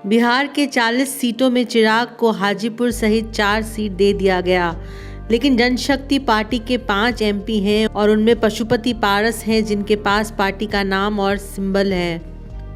बिहार के 40 सीटों में चिराग को हाजीपुर सहित 4 सीट दे दिया गया, लेकिन जनशक्ति पार्टी के 5 एमपी हैं और उनमें पशुपति पारस हैं जिनके पास पार्टी का नाम और सिंबल है।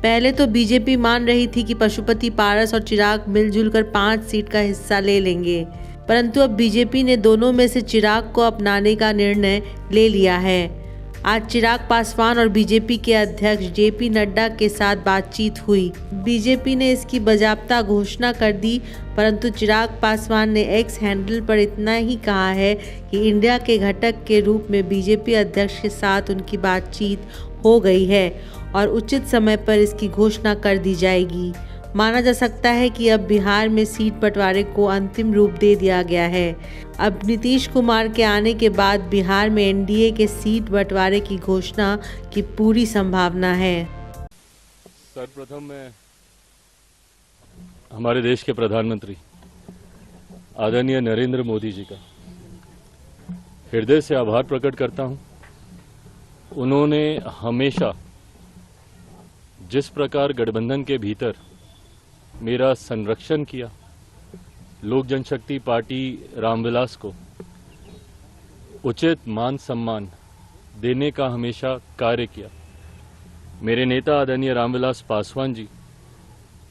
पहले तो बीजेपी मान रही थी कि पशुपति पारस और चिराग मिलजुल कर 5 सीट का हिस्सा ले लेंगे, परंतु अब बीजेपी ने दोनों में से चिराग को अपनाने का निर्णय ले लिया है। आज चिराग पासवान और बीजेपी के अध्यक्ष जेपी नड्डा के साथ बातचीत हुई। बीजेपी ने इसकी बाकायदा घोषणा कर दी, परंतु चिराग पासवान ने एक्स हैंडल पर इतना ही कहा है कि इंडिया के घटक के रूप में बीजेपी अध्यक्ष के साथ उनकी बातचीत हो गई है और उचित समय पर इसकी घोषणा कर दी जाएगी। माना जा सकता है कि अब बिहार में सीट बंटवारे को अंतिम रूप दे दिया गया है। अब नीतीश कुमार के आने के बाद बिहार में एनडीए के सीट बंटवारे की घोषणा की पूरी संभावना है। सर्वप्रथम मैं हमारे देश के प्रधानमंत्री आदरणीय नरेंद्र मोदी जी का हृदय से आभार प्रकट करता हूं। उन्होंने हमेशा जिस प्रकार गठबंधन के भीतर मेरा संरक्षण किया, लोक जनशक्ति पार्टी रामविलास को उचित मान सम्मान देने का हमेशा कार्य किया। मेरे नेता आदरणीय रामविलास पासवान जी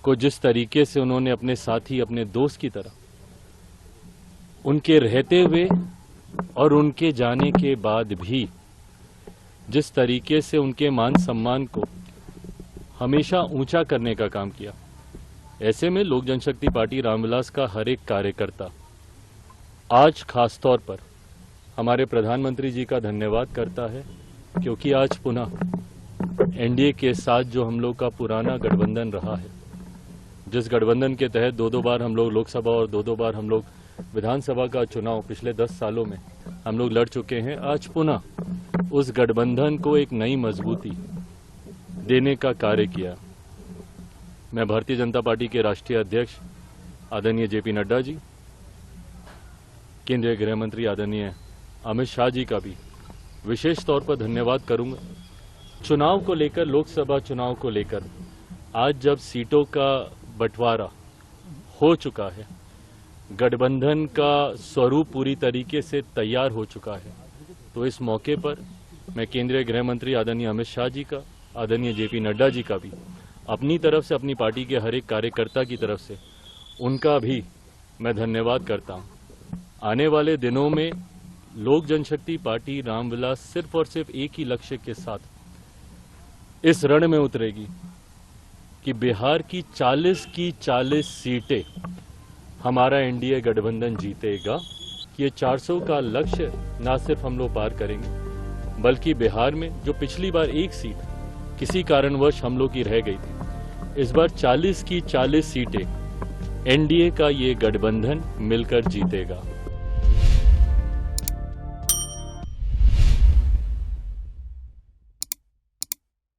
को जिस तरीके से उन्होंने अपने साथी, अपने दोस्त की तरह, उनके रहते हुए और उनके जाने के बाद भी जिस तरीके से उनके मान सम्मान को हमेशा ऊंचा करने का काम किया, ऐसे में लोक जनशक्ति पार्टी रामविलास का हर एक कार्यकर्ता आज खास तौर पर हमारे प्रधानमंत्री जी का धन्यवाद करता है, क्योंकि आज पुनः एनडीए के साथ जो हम लोग का पुराना गठबंधन रहा है, जिस गठबंधन के तहत 2-2 बार हम लोग लोकसभा और 2-2 बार हम लोग विधानसभा का चुनाव पिछले 10 सालों में हम लोग लड़ चुके हैं, आज पुनः उस गठबंधन को एक नई मजबूती देने का कार्य किया। मैं भारतीय जनता पार्टी के राष्ट्रीय अध्यक्ष आदरणीय जेपी नड्डा जी, केंद्रीय गृह मंत्री आदरणीय अमित शाह जी का भी विशेष तौर पर धन्यवाद करूंगा। चुनाव को लेकर, लोकसभा चुनाव को लेकर आज जब सीटों का बंटवारा हो चुका है, गठबंधन का स्वरूप पूरी तरीके से तैयार हो चुका है, तो इस मौके पर मैं केंद्रीय गृह मंत्री आदरणीय अमित शाह जी का, आदरणीय जेपी नड्डा जी का भी अपनी तरफ से, अपनी पार्टी के हर एक कार्यकर्ता की तरफ से उनका भी मैं धन्यवाद करता हूं। आने वाले दिनों में लोक जनशक्ति पार्टी रामविलास सिर्फ और सिर्फ एक ही लक्ष्य के साथ इस रण में उतरेगी कि बिहार की 40 सीटें हमारा एनडीए गठबंधन जीतेगा। ये 400 का लक्ष्य ना सिर्फ हम लोग पार करेंगे, बल्कि बिहार में जो पिछली बार एक सीट किसी कारणवश हम लोग की रह गई थी, इस बार 40 की 40 सीटें एनडीए का ये गठबंधन मिलकर जीतेगा।